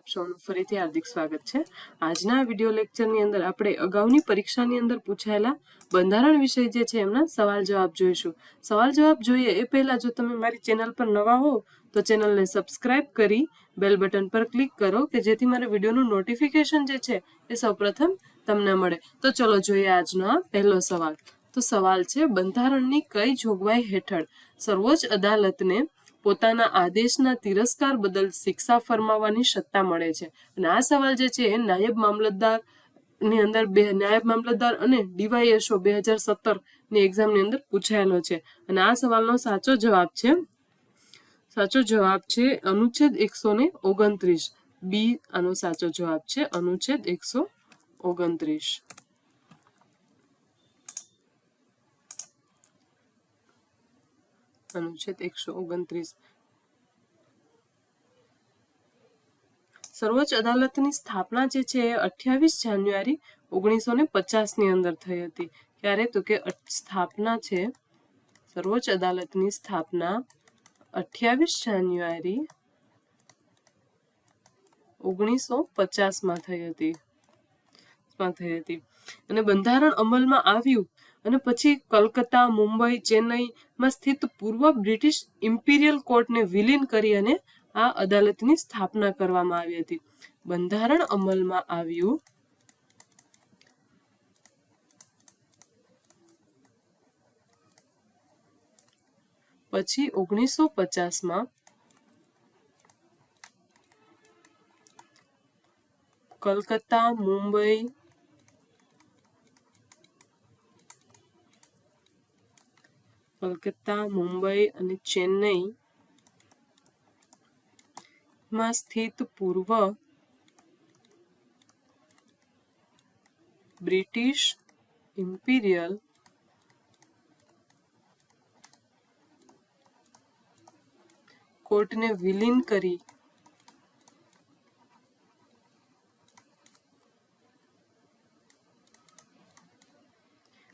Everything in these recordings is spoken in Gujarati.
આપ સૌનું ફરીથી હાર્દિક સ્વાગત છે। આજના વિડિયો લેક્ચરની અંદર આપણે અગાઉની પરીક્ષાની અંદર પૂછાયેલા બંધારણ વિષય જે છે એમના સવાલ જવાબ જોઈશું। સવાલ જવાબ જોઈએ એ પહેલા જો તમે મારી ચેનલ પર નવા હો તો ચેનલને સબસ્ક્રાઇબ કરી બેલ બટન પર ક્લિક કરો કે જેથી મારા વિડિયોનું નોટિફિકેશન જે છે એ સૌપ્રથમ તમને મળે। તો ચલો જોઈએ આજનો આ પહેલો સવાલ। તો સવાલ છે બંધારણની કઈ જોગવાઈ હેઠળ સર્વોચ્ચ અદાલતને પોતાના આદેશના તિરસ્કાર બદલ શિક્ષા ફરમાવવાની સત્તા મળે છે। અને આ સવાલ જે છે એ નાયબ મામલતદાર ની અંદર નાયબ મામલતદાર અને ડીવાયએસઓ 2017 ની એક્ઝામની અંદર પૂછાયેલો છે। અને આ સવાલનો સાચો જવાબ છે અનુચ્છેદ 129 બી આનો સાચો જવાબ છે અનુચ્છેદ 129। अनुच्छेद 129 સર્વોચ્ચ અદાલતની સ્થાપના જે છે 28 જાન્યુઆરી 1950 ની અંદર થઈ હતી। ક્યારે તો કે સ્થાપના છે સર્વોચ્ચ અદાલતની સ્થાપના 28 જાન્યુઆરી 1950 માં થઈ હતી। અને બંધારણ અમલમાં આવ્યું અને પછી કલકત્તા, મુંબઈ, ચેન્નઈમાં સ્થિત પૂર્વ બ્રિટિશ ઇમ્પિરિયલ કોર્ટને વિલીન કરી અને આ અદાલતની સ્થાપના કરવામાં આવી હતી। બંધારણ અમલમાં આવ્યું પછી 1950 કલકત્તા, મુંબઈ અને ચેન્નઈ માં સ્થિત પૂર્વ બ્રિટિશ ઇમ્પિરિયલ કોર્ટને વિલીન કરી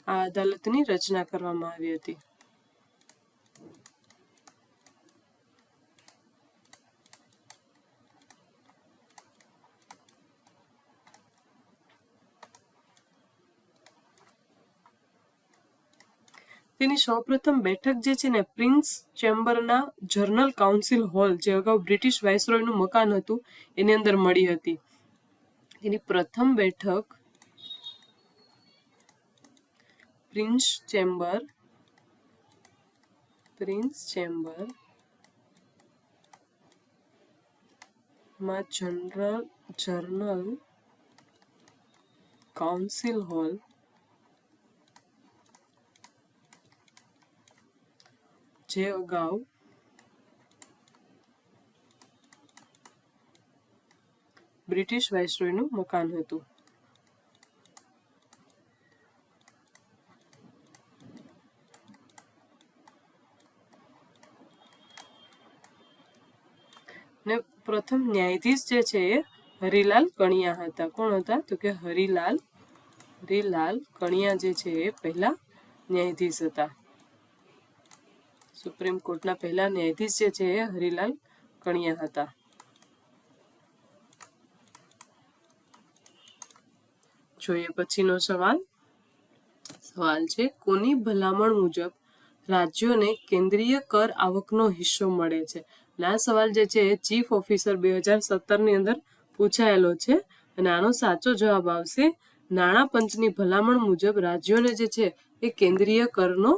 આ અદાલતની રચના કરવામાં આવી હતી। તેની સૌપ્રથમ બેઠક જે છે ને પ્રિન્સ ચેમ્બરના જર્નલ કાઉન્સિલ હોલ જે અગાઉ બ્રિટિશ વાઇસરોયનું મકાન હતું એની અંદર મળી હતી। તેની પ્રથમ બેઠક પ્રિન્સ ચેમ્બર માં જર્નલ કાઉન્સિલ હોલ જે અગાઉ બ્રિટિશ વાઇસરોયનું મકાન હતું। ને પ્રથમ ન્યાયાધીશ જે છે એ હરિલાલ કણિયા હતા। કોણ હતા તો કે હરિલાલ કણિયા જે છે એ પહેલા ન્યાયાધીશ હતા। સુપ્રીમ કોર્ટના પહેલા ન્યાયાધીશ જે છે એ હરિલાલ કણિયા હતા। જોઈએ પછીનો સવાલ છે કોની ભલામણ મુજબ રાજ્યોને કેન્દ્રીય કર આવકનો હિસ્સો મળે છે। આ સવાલ જે છે એ ચીફ ઓફિસર 2017 ની અંદર પૂછાયેલો છે। અને આનો સાચો જવાબ આવશે નાણાં પંચની ભલામણ મુજબ રાજ્યોને જે છે એ કેન્દ્રીય કરનો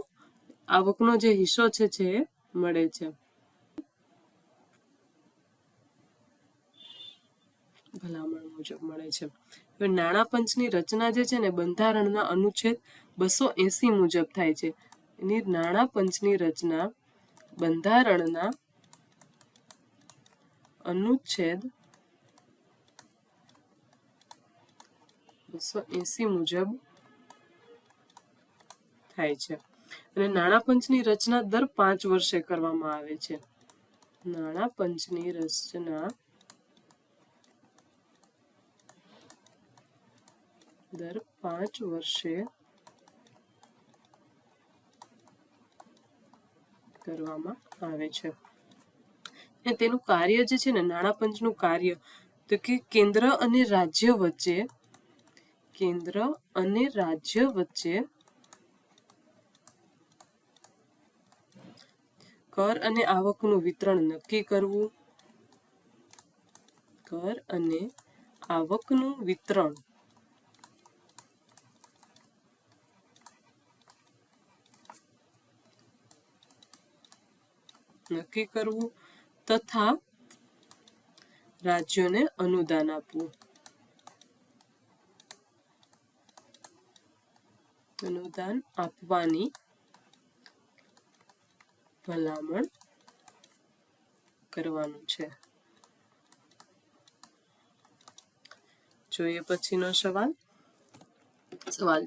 આવકનો જે હિસ્સો છે એ મળે છે। ભલામણ મુજબ મળે છે। હવે નાણાં પંચની રચના જે છે ને બંધારણના અનુચ્છેદ 280 મુજબ થાય છે। એની નાણાં પંચની રચના બંધારણના અનુચ્છેદ 280 મુજબ થાય છે। અને નાણાં પંચની રચના દર 5 વર્ષે કરવામાં આવે છે। નાણાં પંચની રચના દર 5 વર્ષે કરવામાં આવે છે। તેનું કાર્ય જે છે ને નાણાં પંચનું કાર્ય તો કે કેન્દ્ર અને રાજ્ય વચ્ચે કર અને આવકનું વિતરણ નક્કી કરવું. કર અને આવકનું વિતરણ નક્કી કરવું તથા રાજ્યોને અનુદાન આપવું. અનુદાન આપવાની ભલામણ કરવાનું છે. જોઈએ પછીનો સવાલ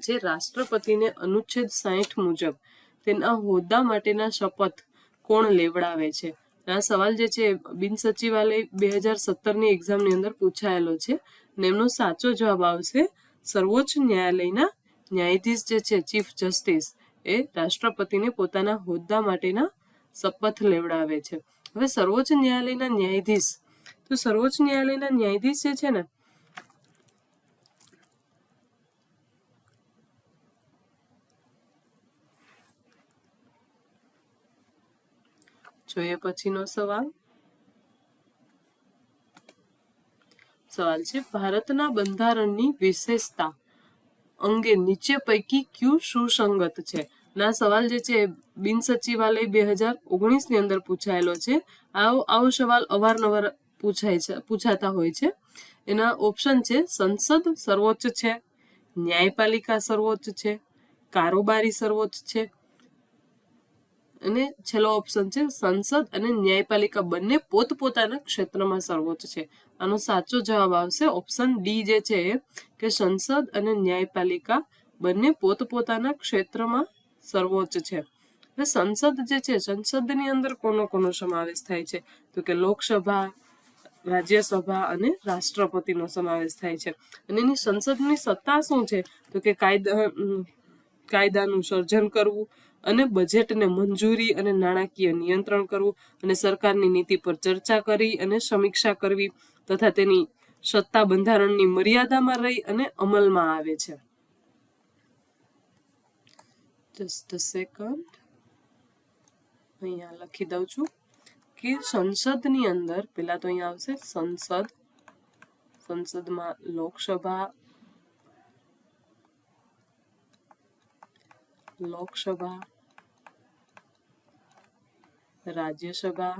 છે રાષ્ટ્રપતિને અનુચ્છેદ 60 મુજબ તેના હોદ્દા માટેના શપથ કોણ લેવડાવે છે? આ સવાલ જે છે બિન સચિવાલય 2017ની એક્ઝામની અંદર પૂછાયેલો છે અને એમનો સાચો જવાબ આવશે સર્વોચ્ચ ન્યાયાલયના ન્યાયાધીશ જે છે ચીફ જસ્ટિસ એ રાષ્ટ્રપતિને પોતાના હોદ્દા માટેના શપથ લેવડાવે છે. હવે સર્વોચ્ચ ન્યાયાલયના ન્યાયાધીશ, તો સર્વોચ્ચ ન્યાયાલયના ન્યાયાધીશ જે છે ને જોઈએ પછીનો સવાલ છે ભારતના બંધારણની વિશેષતા અંગે નીચે પૈકી કયું સુસંગત છે? ના સવાલ જે છે બિન સચિવાલય 2019ની અંદર પૂછાયેલો છે. આવો સવાલ અવારનવાર પૂછાતા હોય છે. એના ઓપ્શન છે સંસદ સર્વોચ્ચ છે, ન્યાયપાલિકા સર્વોચ્ચ છે, કારોબારી સર્વોચ્ચ છે અને છેલ્લો ઓપ્શન છે સંસદ અને ન્યાયપાલિકા બંને પોતપોતાના ક્ષેત્રમાં સર્વોચ્ચ છે. આનો સાચો જવાબ આવશે ઓપ્શન ડી જે છે કે સંસદ અને ન્યાયપાલિકા બંને પોતપોતાના ક્ષેત્રમાં સર્વોચ્ચ છે. સંસદ જે છે સંસદની અંદર કોનો સમાવેશ થાય છે? તો કે લોકસભા, રાજ્યસભા અને રાષ્ટ્રપતિનો સમાવેશ થાય છે. અને એની સંસદની સત્તા શું છે? તો કે કાયદાનું સર્જન કરવું અને બજેટને મંજૂરી અને નાણાકીય નિયંત્રણ કરવું અને સરકારની નીતિ પર ચર્ચા કરી અને સમીક્ષા કરવી તથા તેની સત્તા બંધારણની મર્યાદામાં રહી અને અમલમાં આવે છે. જસ્ટ અ સેકન્ડ, અહીંયા લખી દઉં છું કે સંસદની અંદર પેલા તો અહીંયા આવશે સંસદમાં લોકસભા, રાજ્યસભા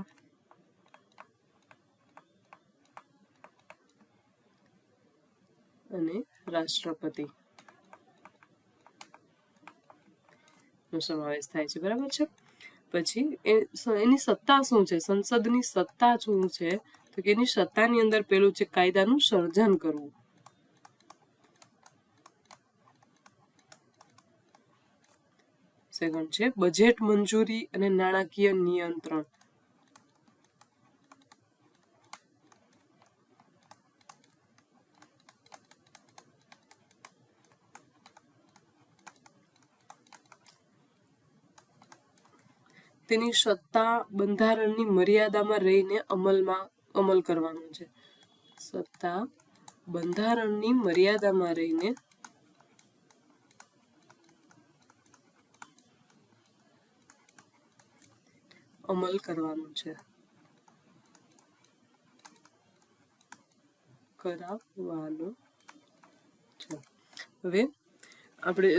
અને રાષ્ટ્રપતિ નો સમાવેશ થાય છે. બરાબર છે. પછી એની સત્તા શું છે? સંસદની સત્તા શું છે? તો કે એની સત્તાની અંદર પેલું છે કાયદાનું સર્જન કરવું. સેકન્ડ છે બજેટ મંજૂરી અને નાણાકીય નિયંત્રણ. તેની સત્તા બંધારણની મર્યાદામાં રહીને અમલ કરવાનું છે. સત્તા બંધારણની મર્યાદામાં રહીને અમલ કરવાનું છે. કરાવવાનું છે. હવે આપણે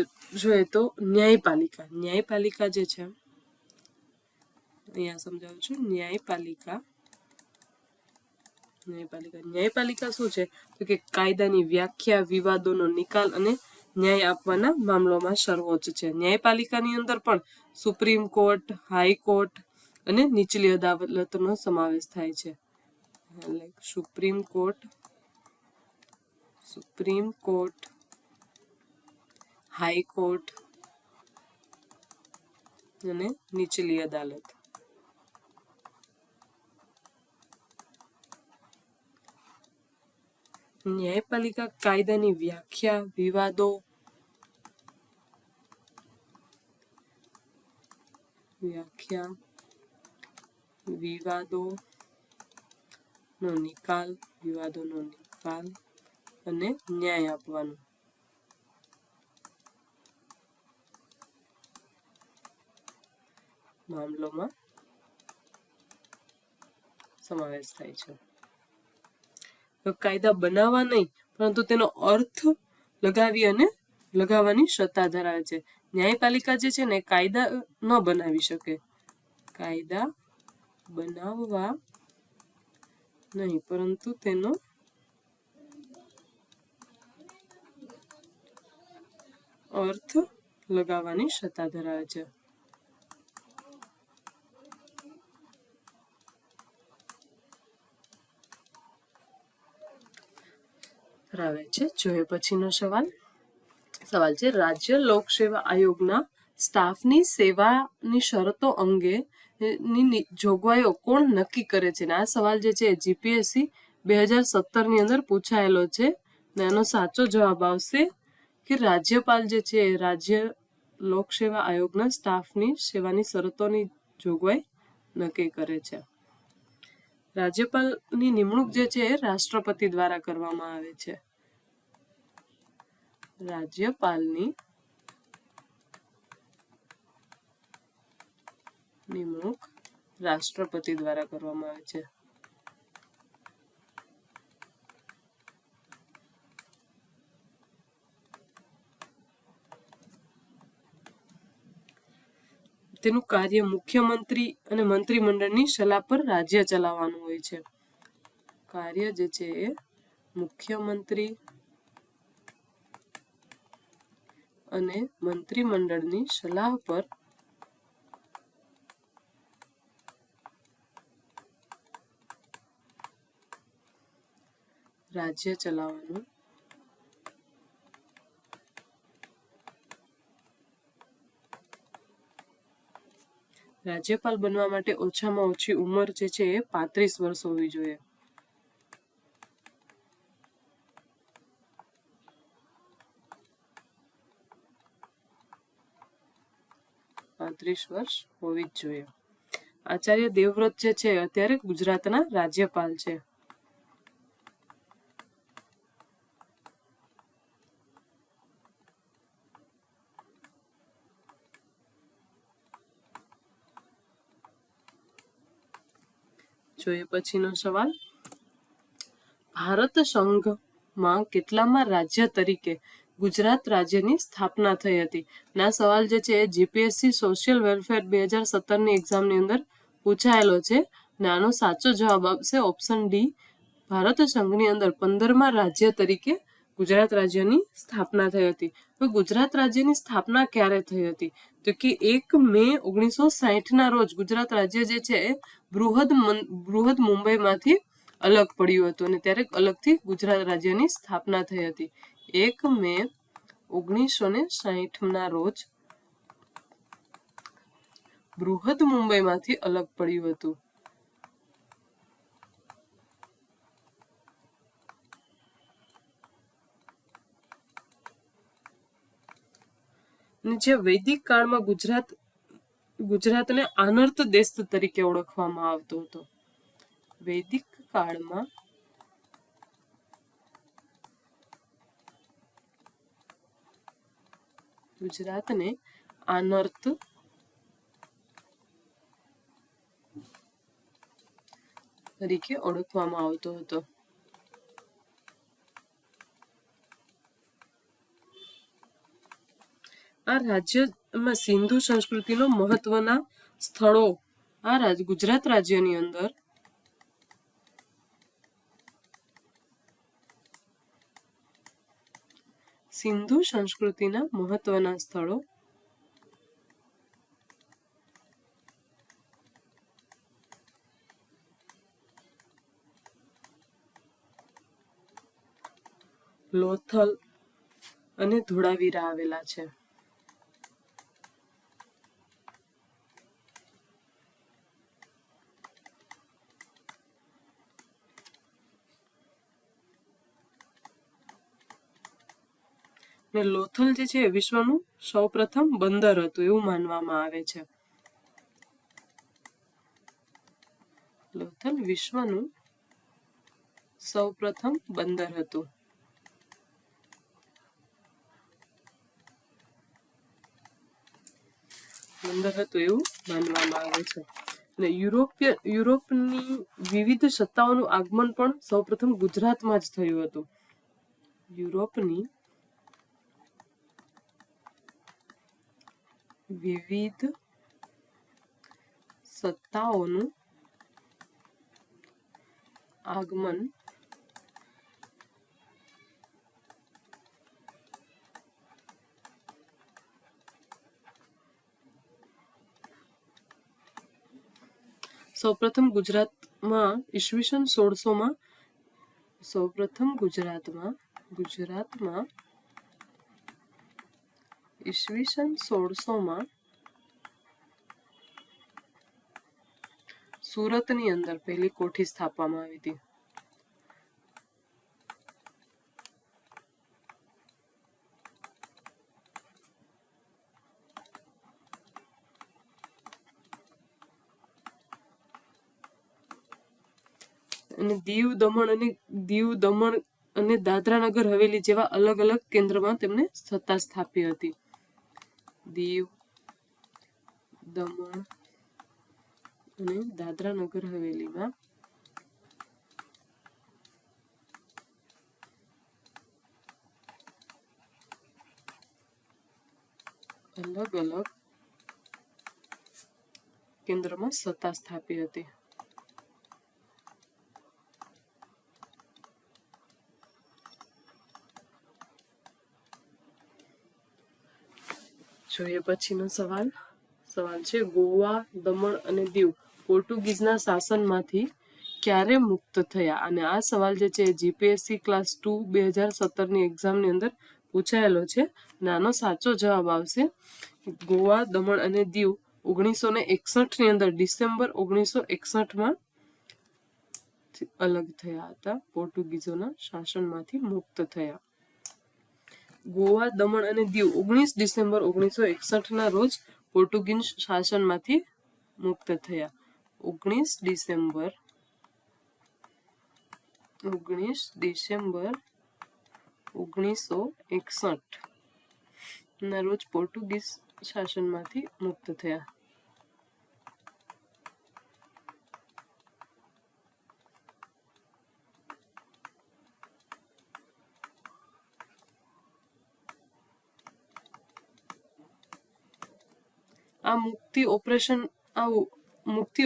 જોઈએ તો ન્યાયપાલિકા જે છે અહીંયા સમજાવું છું. ન્યાયપાલિકા શું છે? તો કે કાયદાની વ્યાખ્યા, વિવાદોનો નિકાલ અને ન્યાય આપવાના મામલોમાં સર્વોચ્ચ છે. ન્યાયપાલિકાની અંદર પણ સુપ્રીમ કોર્ટ, હાઈકોર્ટ અને નીચલી અદાલતનો સમાવેશ થાય છે. સુપ્રીમ કોર્ટ, હાઈકોર્ટ અને નીચલી અદાલત. ન્યાયપાલિકા કાયદાની વ્યાખ્યા, વિવાદો નો નિકાલ, વિવાદોનો નિકાલ અને ન્યાય આપવાનો. મામલોમાં સમાવેશ થાય છે. કાયદા બનાવવા નહીં પરંતુ તેનો અર્થ લગાવી અને લગાવવાની સત્તા ધરાવે છે. ન્યાયપાલિકા જે છે ને કાયદા ન બનાવી શકે, કાયદા બનાવવા નહીં પરંતુ તેનો અર્થ લગાવવાની સત્તા ધરાવે છે. ધરાવે છે. જોઈએ પછીનો સવાલ છે રાજ્ય લોકસેવા આયોગના સ્ટાફની સેવાની શરતો અંગે ની જોગવાઈઓ કોણ નક્કી કરે છે? આ સવાલ જે છે જીપીએસસી 2017 ની અંદર પૂછાયેલો છે. આનો સાચો જવાબ આવશે કે રાજ્યપાલ જે છે રાજ્ય લોકસેવા આયોગના સ્ટાફની સેવાની શરતોની જોગવાઈ નક્કી કરે છે. રાજ્યપાલની નિમણૂક જે છે રાષ્ટ્રપતિ દ્વારા કરવામાં આવે છે. રાજ્યપાલની નિમણૂક રાષ્ટ્રપતિ દ્વારા કરવામાં આવે છે. તેનું કાર્ય મુખ્યમંત્રી અને મંત્રીમંડળની સલાહ પર રાજ્ય ચલાવવાનું હોય છે. કાર્ય જે છે એ મુખ્યમંત્રી અને મંત્રીમંડળની સલાહ પર રાજ્ય ચલાવવાનું રાજ્યપાલ બનવા માટે ઓછામાં ઓછી ઉંમર જે છે એ 35 વર્ષ હોવી જોઈએ. 35 વર્ષ હોવી જ જોઈએ. આચાર્ય દેવવ્રત જે છે અત્યારે ગુજરાતના રાજ્યપાલ છે. જોઈએ પછીનો સવાલ ભારત સંઘમાં કેટલામાં રાજ્ય તરીકે ગુજરાત રાજ્યની સ્થાપના થઈ હતી? ના સવાલ જે છે જીપીએસસી સોશિયલ વેલફેર 2017 ની એક્ઝામની અંદર પૂછાયેલો છે. આનો સાચો જવાબ આપશે ઓપ્શન ડી. ભારત સંઘની અંદર 15મા રાજ્ય તરીકે ગુજરાત રાજ્યની સ્થાપના થઈ હતી. તો ગુજરાત રાજ્યની સ્થાપના ક્યારે થઈ હતી? તો કે 1 મે 1960 ના રોજ ગુજરાત રાજ્ય જે છે એ બૃહદ મુંબઈમાંથી અલગ પડ્યું હતું અને ત્યારે અલગથી ગુજરાત રાજ્યની સ્થાપના થઈ હતી. 1 મે 1960 ના રોજ બૃહદ મુંબઈમાંથી અલગ પડ્યું હતું. જે વૈદિક કાળમાં ગુજરાતને આનર્ત દેશ તરીકે ઓળખવામાં આવતો હતો. વૈદિક કાળમાં ગુજરાતને આનર્ત તરીકે ઓળખવામાં આવતો હતો. આ રાજ્યમાં સિંધુ સંસ્કૃતિનો મહત્વના સ્થળો ગુજરાત રાજ્યની અંદર સિંધુ સંસ્કૃતિના મહત્વના સ્થળો લોથલ અને ધોળાવીરા આવેલા છે. લોથલ જે છે વિશ્વનું સૌપ્રથમ બંદર હતું એવું માનવામાં આવે છે. લોથલ વિશ્વનું સૌપ્રથમ બંદર હતું? બંદર હતું એવું માનવામાં આવે છે. અને યુરોપની વિવિધ સત્તાઓનું આગમન પણ સૌપ્રથમ ગુજરાતમાં જ થયું હતું. યુરોપની વિવિધ સત્તાઓનું આગમન સૌપ્રથમ ગુજરાતમાં ઈસવીસન 1600માં ઈસવીસન 1600માં સુરતની અંદર પહેલી કોઠી સ્થાપવામાં આવી હતી. અને દીવ દમણ અને દાદરા નગર હવેલી જેવા અલગ અલગ કેન્દ્રમાં તેમણે સત્તા સ્થાપી હતી. દીવ દમણ અને દાદરા નગર હવેલીમાં અલગ અલગ કેન્દ્રમાં સત્તા સ્થાપી હતી. જોઈએ પછીનો સવાલ છે ગોવા, દમણ અને દીવ પોર્ટુગીઝના શાસનમાંથી ક્યારે મુક્ત થયા? અને આ સવાલ જે છે જીપીએસસી ક્લાસ 2 2017ની એક્ઝામની અંદર પૂછાયેલો છે. આનો સાચો જવાબ આવશે ગોવા, દમણ અને દીવ 1961ની અંદર ડિસેમ્બર 1961માં અલગ થયા હતા. પોર્ટુગીઝોના શાસનમાંથી મુક્ત થયા. ગોવા, દમણ અને દીવ 19 ડિસેમ્બર 1961ના રોજ પોર્ટુગીઝ શાસનમાંથી મુક્ત થયા. 19 ડિસેમ્બર 1961 ના રોજ પોર્ટુગીઝ શાસનમાંથી મુક્ત થયા. આ મુક્તિ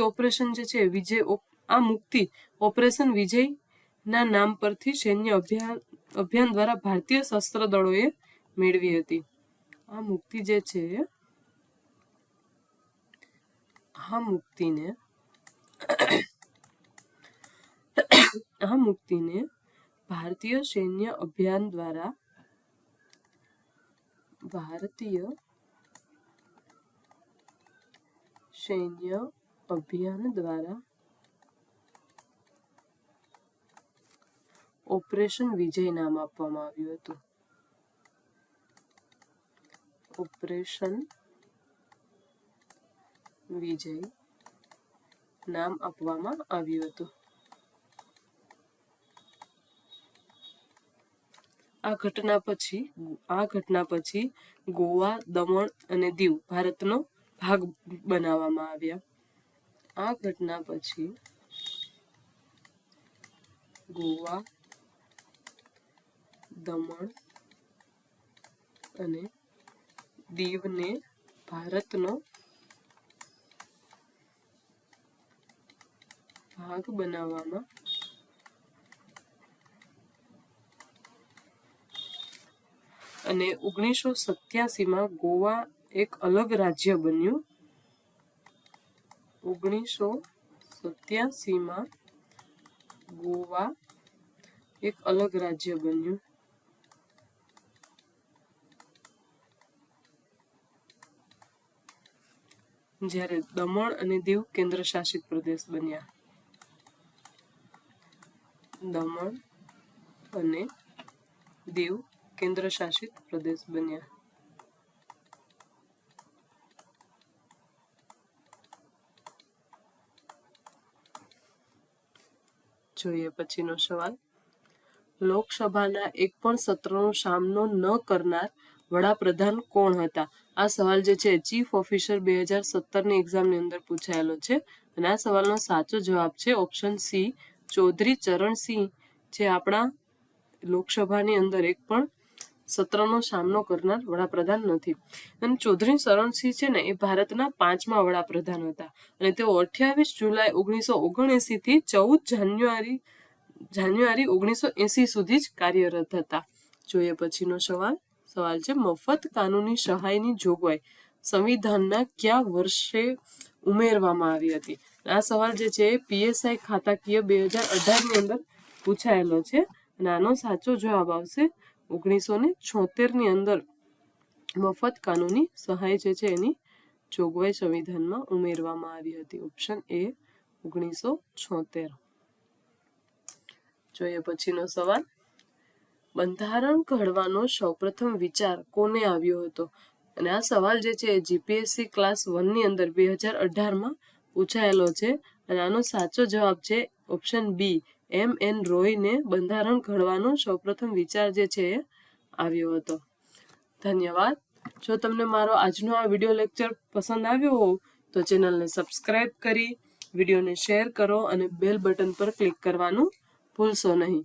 ઓપરેશન જે છે ઓપરેશન વિજય ના નામ પરથી સૈન્ય અભિયાન દ્વારા ભારતીય શસ્ત્ર દળોએ મેળવી હતી. આ મુક્તિ જે છે આ મુક્તિને ભારતીય સૈન્ય અભિયાન દ્વારા ઓપરેશન વિજય નામ આપવામાં આવ્યું હતું. ઓપરેશન વિજય નામ આપવામાં આવ્યું હતું. આ ઘટના પછી ગોવા, દમણ અને દીવ ભારતનો ભાગ બનાવવામાં આવ્યા. આ ઘટના પછી ગોવા, દમણ અને દીવને ભારતનો ભાગ બનાવવામાં અને 1987માં ગોવા એક અલગ રાજ્ય બન્યું. 1987માં ગોવા એક અલગ રાજ્ય બન્યું. જ્યારે દમણ અને દીવ કેન્દ્ર શાસિત પ્રદેશ બન્યા. દમણ અને દીવ કેન્દ્ર શાસિત પ્રદેશ બન્યા. જોઈએ પછીનો સવાલ લોકસભાના એક પણ સત્રનો સામનો ન કરનાર વડાપ્રધાન કોણ હતા? આ સવાલ જે છે ચીફ ઓફિસર 2017ની એક્ઝામની અંદર પૂછાયેલો છે અને આ સવાલનો સાચો જવાબ છે ઓપ્શન સી, ચૌધરી ચરણસિંહ, જે આપણા લોકસભાની અંદર એક પણ સત્રનો સામનો કરનાર વડાપ્રધાન નથી. અને ચૌધરી ચરણસિંહ છે ને એ ભારતના 5મા વડાપ્રધાન હતા અને તેઓ 28 જુલાઈ 1979 થી 14 જાન્યુઆરી 1980 સુધી જ કાર્યરત હતા. જોઈએ પછીનો સવાલ છે મફત કાનૂની સહાયની જોગવાઈ સંવિધાનના કયા વર્ષે ઉમેરવામાં આવી હતી? આ સવાલ જે છે પીએસઆઈ ખાતાકીય 2018ની અંદર પૂછાયેલો છે અને આનો સાચો જવાબ આવશે 1976ની અંદર મફત કાનૂની સહાય જે છે એની જોગવાઈ સંવિધાનમાં ઉમેરવામાં આવી હતી. Option A 1976. જોઈએ પછીનો સવાલ બંધારણ ઘડવાનો સૌપ્રથમ વિચાર કોને આવ્યો હતો? અને આ સવાલ જે છે જીપીએસસી ક્લાસ 1ની અંદર 2018માં પૂછાયેલો છે અને આનો સાચો જવાબ છે ઓપ્શન બી, એમ.એન. રોયને બંધારણ ઘડવાનો સૌપ્રથમ વિચાર જે છે એ આવ્યો હતો. ધન્યવાદ. જો તમને મારો આજનો આ વિડીયો લેક્ચર પસંદ આવ્યો હોય તો ચેનલને સબસ્ક્રાઇબ કરી વિડીયોને શેર કરો અને બેલ બટન પર ક્લિક કરવાનું ભૂલશો નહીં.